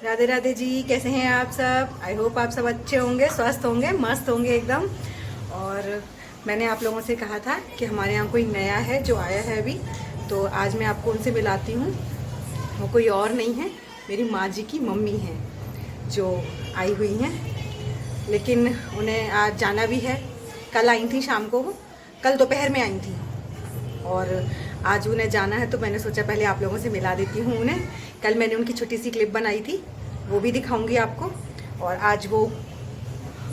राधे राधे जी, कैसे हैं आप सब। आई होप आप सब अच्छे होंगे, स्वस्थ होंगे, मस्त होंगे एकदम। और मैंने आप लोगों से कहा था कि हमारे यहाँ कोई नया है जो आया है अभी, तो आज मैं आपको उनसे मिलाती हूँ। वो कोई और नहीं है, मेरी माँ जी की मम्मी हैं जो आई हुई हैं, लेकिन उन्हें आज जाना भी है। कल आई थी शाम को, वो कल दोपहर में आई थी और आज उन्हें जाना है, तो मैंने सोचा पहले आप लोगों से मिला देती हूँ उन्हें। कल मैंने उनकी छोटी सी क्लिप बनाई थी, वो भी दिखाऊंगी आपको। और आज वो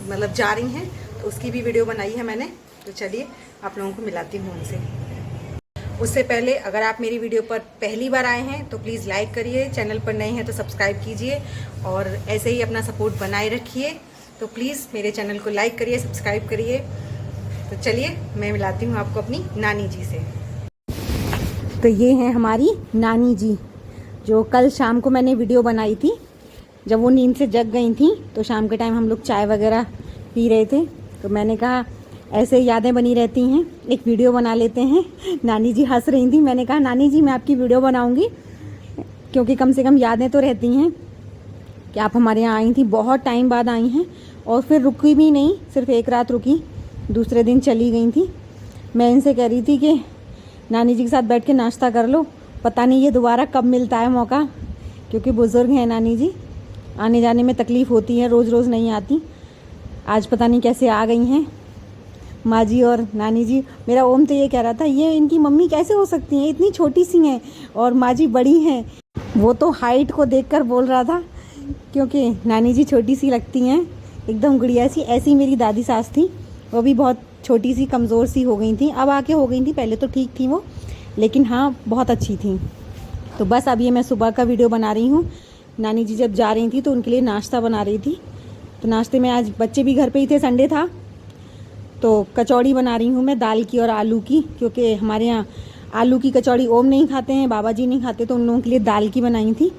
मतलब जा रही हैं तो उसकी भी वीडियो बनाई है मैंने। तो चलिए आप लोगों को मिलाती हूँ उनसे। उससे पहले अगर आप मेरी वीडियो पर पहली बार आए हैं तो प्लीज़ लाइक करिए, चैनल पर नए हैं तो सब्सक्राइब कीजिए और ऐसे ही अपना सपोर्ट बनाए रखिए। तो प्लीज़ मेरे चैनल को लाइक करिए, सब्सक्राइब करिए। तो चलिए मैं मिलाती हूँ आपको अपनी नानी जी से। तो ये हैं हमारी नानी जी, जो कल शाम को मैंने वीडियो बनाई थी। जब वो नींद से जग गई थी तो शाम के टाइम हम लोग चाय वगैरह पी रहे थे, तो मैंने कहा ऐसे यादें बनी रहती हैं, एक वीडियो बना लेते हैं। नानी जी हंस रही थी, मैंने कहा नानी जी मैं आपकी वीडियो बनाऊंगी, क्योंकि कम से कम यादें तो रहती हैं कि आप हमारे यहाँ आई थी, बहुत टाइम बाद आई हैं। और फिर रुकी भी नहीं, सिर्फ एक रात रुकी, दूसरे दिन चली गई थी। मैं इनसे कह रही थी कि नानी जी के साथ बैठ के नाश्ता कर लो, पता नहीं ये दोबारा कब मिलता है मौका, क्योंकि बुज़ुर्ग हैं नानी जी, आने जाने में तकलीफ़ होती है, रोज़ रोज़ नहीं आती। आज पता नहीं कैसे आ गई हैं माँ जी और नानी जी। मेरा ओम तो ये कह रहा था ये इनकी मम्मी कैसे हो सकती हैं, इतनी छोटी सी हैं और माँ जी बड़ी हैं। वो तो हाइट को देखकर बोल रहा था, क्योंकि नानी जी छोटी सी लगती हैं, एकदम गुड़िया सी। ऐसी मेरी दादी सास थी, वो भी बहुत छोटी सी कमज़ोर सी हो गई थी, अब आके हो गई थी, पहले तो ठीक थी वो, लेकिन हाँ बहुत अच्छी थी। तो बस अब ये मैं सुबह का वीडियो बना रही हूँ। नानी जी जब जा रही थी तो उनके लिए नाश्ता बना रही थी। तो नाश्ते में आज बच्चे भी घर पे ही थे, संडे था, तो कचौड़ी बना रही हूँ मैं दाल की और आलू की, क्योंकि हमारे यहाँ आलू की कचौड़ी ओम नहीं खाते हैं, बाबा जी नहीं खाते, तो उन लोगों के लिए दाल की बनाई थी।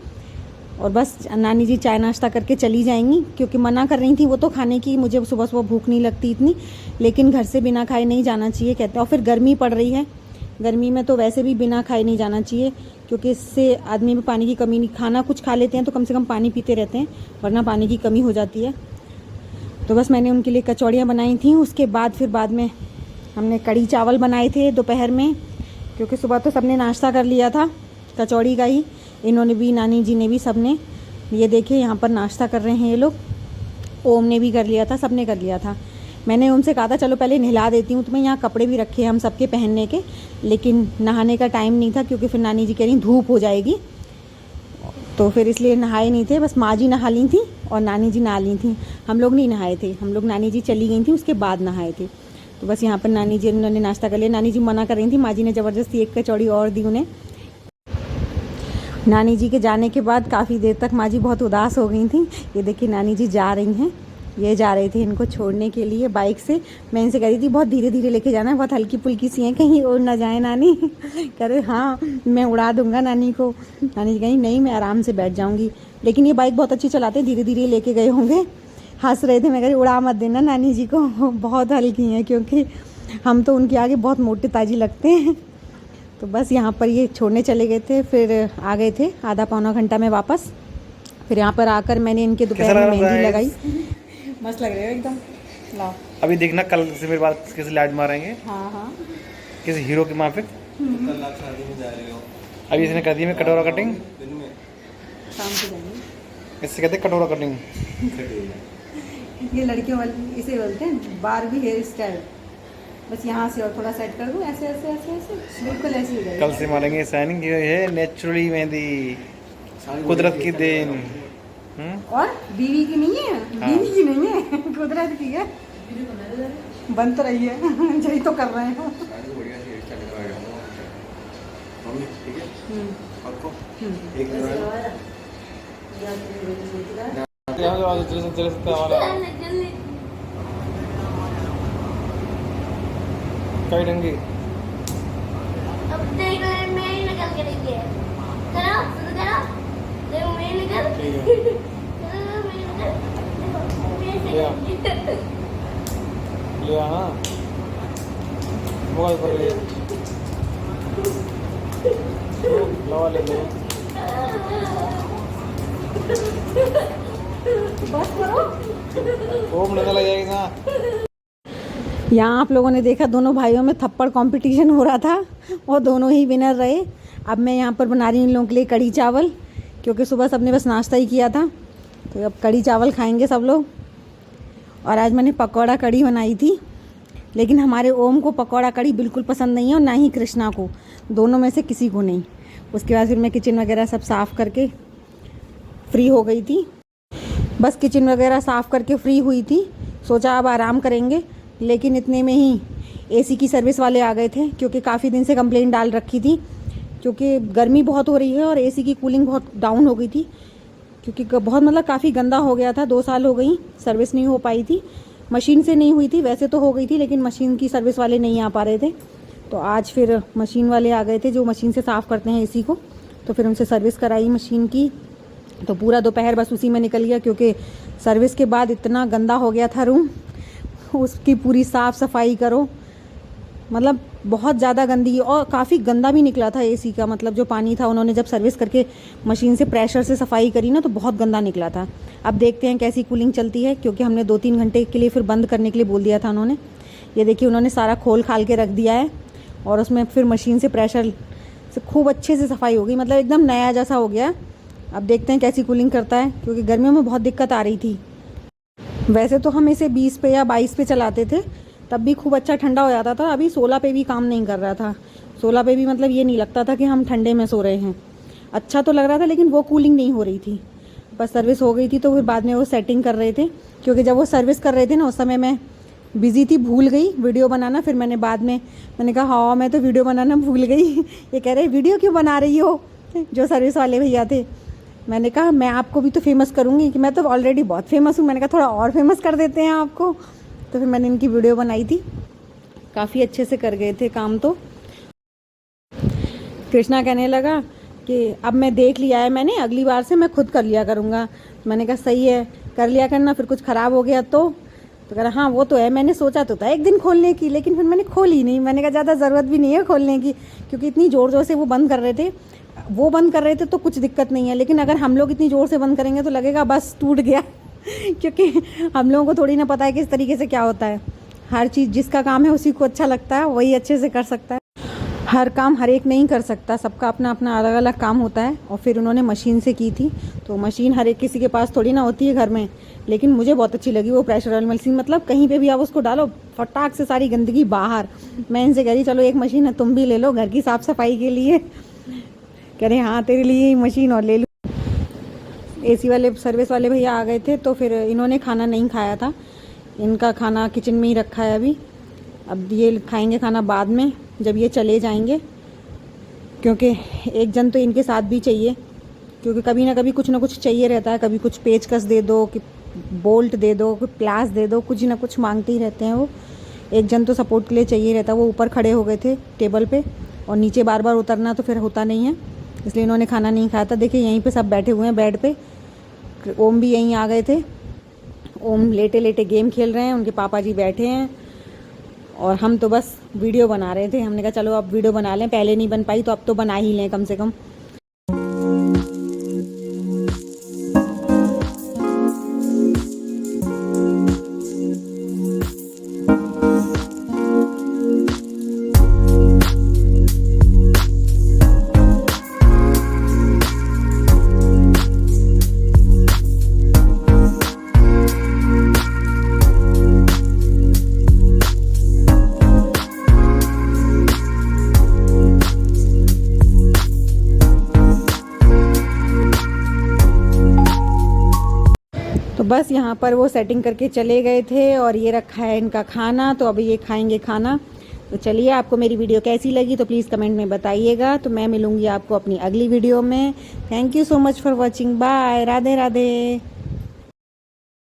और बस नानी जी चाय नाश्ता करके चली जाएंगी, क्योंकि मना कर रही थी वो तो खाने की, मुझे सुबह सुबह भूख नहीं लगती इतनी, लेकिन घर से बिना खाए नहीं जाना चाहिए कहते हैं। और फिर गर्मी पड़ रही है, गर्मी में तो वैसे भी बिना खाए नहीं जाना चाहिए, क्योंकि इससे आदमी में पानी की कमी नहीं, खाना कुछ खा लेते हैं तो कम से कम पानी पीते रहते हैं, वरना पानी की कमी हो जाती है। तो बस मैंने उनके लिए कचौड़ियाँ बनाई थी। उसके बाद फिर बाद में हमने कढ़ी चावल बनाए थे दोपहर में, क्योंकि सुबह तो सबने नाश्ता कर लिया था कचौड़ी का ही, इन्होंने भी, नानी जी ने भी, सब ने। ये देखिए यहाँ पर नाश्ता कर रहे हैं ये लोग, ओम ने भी कर लिया था, सब ने कर लिया था। मैंने उनसे कहा था चलो पहले नहला देती हूँ तुम्हें, यहाँ कपड़े भी रखे हैं हम सबके पहनने के, लेकिन नहाने का टाइम नहीं था, क्योंकि फिर नानी जी कह रही धूप हो जाएगी, तो फिर इसलिए नहाए नहीं थे। बस माँ जी नहा ली थी और नानी जी नहा ली थी, हम लोग नहीं नहाए थे, हम लोग नानी जी चली गई थी उसके बाद नहाए थे। तो बस यहाँ पर नानी जी उन्होंने नाश्ता कर लिया। नानी जी मना कर रही थी, माँ जी ने ज़बरदस्ती एक कचौड़ी और दी उन्हें। नानी जी के जाने के बाद काफ़ी देर तक माँ जी बहुत उदास हो गई थी। ये देखिए नानी जी जा रही हैं, ये जा रहे थे इनको छोड़ने के लिए बाइक से। मैं इनसे कह रही थी बहुत धीरे धीरे लेके जाना है, बहुत हल्की फुल्की सी हैं, कहीं उड़ ना जाए नानी। कह रहे हाँ मैं उड़ा दूंगा नानी को। नानी जी कहीं नहीं मैं आराम से बैठ जाऊंगी, लेकिन ये बाइक बहुत अच्छी चलाते, धीरे धीरे लेके गए होंगे। हंस रहे थे, मैं कह रही उड़ा मत देना नानी जी को, बहुत हल्की हैं, क्योंकि हम तो उनके आगे बहुत मोटे ताजी लगते हैं। तो बस यहाँ पर ये छोड़ने चले गए थे, फिर आ गए थे आधा पौना घंटा में वापस। फिर यहाँ पर आकर मैंने इनके दोपहर में मेहंदी लगाई। मस्त लग रहे हो एकदम। लाओ अभी देखना, कल से मेरे बाद किसी लाइट मारेंगे। हाँ हाँ, किसी हीरो के माफिक। कल आप शादी में जा रहे हो। अभी इसने कर दी मैं कटोरा कटिंग, शाम को जाएंगे। इससे कहते कटोरा कटिंग। ये लड़कियों वाली इसे बोलते हैं, बारबी हेयर स्टाइल। बस यहाँ से और थोड़ा सेट कर दूँ, ऐसे ऐसे ऐसे ऐसे बिल्कुल ऐसे हो जाएगा। कल से मारेंगे शाइनिंग, ये है नेचुरली मेहंदी, कुदरत की देन। और बीवी की नहीं है, बीवी की नहीं है, कुदरत की है। बन तो रही है, यही तो कर रहे हैं। कई ढंगी अब देख रहे मैं ही निकल के देंगे, करो शुरू करो, देखो मैं निकल लिया हाँ मोबाइल पर लवा ले बस करो। ओम लगा लग जाएगी ना। यहाँ आप लोगों ने देखा दोनों भाइयों में थप्पड़ कंपटीशन हो रहा था और दोनों ही विनर रहे। अब मैं यहाँ पर बना रही हूँ इन लोगों के लिए कढ़ी चावल, क्योंकि सुबह सबने बस नाश्ता ही किया था, तो अब कढ़ी चावल खाएंगे सब लोग। और आज मैंने पकौड़ा कढ़ी बनाई थी, लेकिन हमारे ओम को पकौड़ा कढ़ी बिल्कुल पसंद नहीं है और ना ही कृष्णा को, दोनों में से किसी को नहीं। उसके बाद फिर मैं किचन वगैरह सब साफ़ करके फ्री हो गई थी। बस किचन वगैरह साफ़ करके फ्री हुई थी, सोचा अब आराम करेंगे, लेकिन इतने में ही एसी की सर्विस वाले आ गए थे, क्योंकि काफ़ी दिन से कंप्लेंट डाल रखी थी, क्योंकि गर्मी बहुत हो रही है और एसी की कूलिंग बहुत डाउन हो गई थी, क्योंकि बहुत मतलब काफ़ी गंदा हो गया था। 2 साल हो गई, सर्विस नहीं हो पाई थी, मशीन से नहीं हुई थी, वैसे तो हो गई थी लेकिन मशीन की सर्विस वाले नहीं आ पा रहे थे। तो आज फिर मशीन वाले आ गए थे जो मशीन से साफ़ करते हैं एसी को, तो फिर उनसे सर्विस कराई मशीन की। तो पूरा दोपहर बस उसी में निकल गया, क्योंकि सर्विस के बाद इतना गंदा हो गया था रूम, उसकी पूरी साफ़ सफाई करो, मतलब बहुत ज़्यादा गंदी, और काफ़ी गंदा भी निकला था एसी का, मतलब जो पानी था उन्होंने जब सर्विस करके मशीन से प्रेशर से सफाई करी ना, तो बहुत गंदा निकला था। अब देखते हैं कैसी कूलिंग चलती है, क्योंकि हमने 2-3 घंटे के लिए फिर बंद करने के लिए बोल दिया था उन्होंने। ये देखिए उन्होंने सारा खोल खाल के रख दिया है, और उसमें फिर मशीन से प्रेशर से खूब अच्छे से सफाई हो गई, मतलब एकदम नया जैसा हो गया। अब देखते हैं कैसी कूलिंग करता है, क्योंकि गर्मियों में बहुत दिक्कत आ रही थी। वैसे तो हम इसे 20 पे या 22 पे चलाते थे, तब भी खूब अच्छा ठंडा हो जाता था। अभी 16 पे भी काम नहीं कर रहा था, 16 पे भी मतलब ये नहीं लगता था कि हम ठंडे में सो रहे हैं। अच्छा तो लग रहा था, लेकिन वो कूलिंग नहीं हो रही थी। बस सर्विस हो गई थी, तो फिर बाद में वो सेटिंग कर रहे थे, क्योंकि जब वो सर्विस कर रहे थे ना, उस समय मैं बिज़ी थी, भूल गई वीडियो बनाना। फिर मैंने बाद में मैंने कहा हाँ मैं तो वीडियो बनाना भूल गई। ये कह रहे वीडियो क्यों बना रही हो, जो सर्विस वाले भैया थे। मैंने कहा मैं आपको भी तो फेमस करूँगी, कि मैं तो ऑलरेडी बहुत फेमस हूँ, मैंने कहा थोड़ा और फेमस कर देते हैं आपको। तो फिर मैंने इनकी वीडियो बनाई थी, काफ़ी अच्छे से कर गए थे काम। तो कृष्णा कहने लगा कि अब मैं देख लिया है मैंने, अगली बार से मैं खुद कर लिया करूँगा। मैंने कहा सही है, कर लिया करना, फिर कुछ ख़राब हो गया तो कह रहा हाँ वो तो है, मैंने सोचा तो था एक दिन खोलने की, लेकिन फिर मैंने खोली नहीं। मैंने कहा ज़्यादा ज़रूरत भी नहीं है खोलने की, क्योंकि इतनी ज़ोर ज़ोर से वो बंद कर रहे थे। वो बंद कर रहे थे तो कुछ दिक्कत नहीं है, लेकिन अगर हम लोग इतनी ज़ोर से बंद करेंगे तो लगेगा बस टूट गया। क्योंकि हम लोगों को थोड़ी ना पता है कि इस तरीके से क्या होता है। हर चीज़ जिसका काम है उसी को अच्छा लगता है, वही अच्छे से कर सकता है। हर काम हर एक नहीं कर सकता, सबका अपना अपना अलग अलग काम होता है। और फिर उन्होंने मशीन से की थी, तो मशीन हर एक किसी के पास थोड़ी ना होती है घर में, लेकिन मुझे बहुत अच्छी लगी वो प्रेशर वाली मशीन। मतलब कहीं पे भी आप उसको डालो, फटाक से सारी गंदगी बाहर। मैं इनसे कह रही चलो एक मशीन है तुम भी ले लो घर की साफ़ सफाई के लिए। कह रहे हाँ तेरे लिए ही मशीन और ले लूँ। एसी वाले सर्विस वाले भैया आ गए थे, तो फिर इन्होंने खाना नहीं खाया था, इनका खाना किचन में ही रखा है अभी। अब ये खाएंगे खाना बाद में जब ये चले जाएंगे, क्योंकि एक जन तो इनके साथ भी चाहिए, क्योंकि कभी ना कभी कुछ ना कुछ चाहिए रहता है। कभी कुछ पेचकस दे दो, कि बोल्ट दे दो, कोई प्लास दे दो, कुछ ना कुछ मांगते ही रहते हैं वो। एक जन तो सपोर्ट के लिए चाहिए रहता है। वो ऊपर खड़े हो गए थे टेबल पे, और नीचे बार बार उतरना तो फिर होता नहीं है, इसलिए इन्होंने खाना नहीं खाया था। देखिए यहीं पे सब बैठे हुए हैं बेड पे, ओम भी यहीं आ गए थे। ओम लेटे लेटे गेम खेल रहे हैं, उनके पापा जी बैठे हैं, और हम तो बस वीडियो बना रहे थे। हमने कहा चलो अब वीडियो बना लें, पहले नहीं बन पाई तो अब तो बना ही लें कम से कम। तो बस यहाँ पर वो सेटिंग करके चले गए थे, और ये रखा है इनका खाना, तो अभी ये खाएंगे खाना। तो चलिए, आपको मेरी वीडियो कैसी लगी तो प्लीज़ कमेंट में बताइएगा। तो मैं मिलूँगी आपको अपनी अगली वीडियो में। Thank you so much for watching, bye, Radhe Radhe.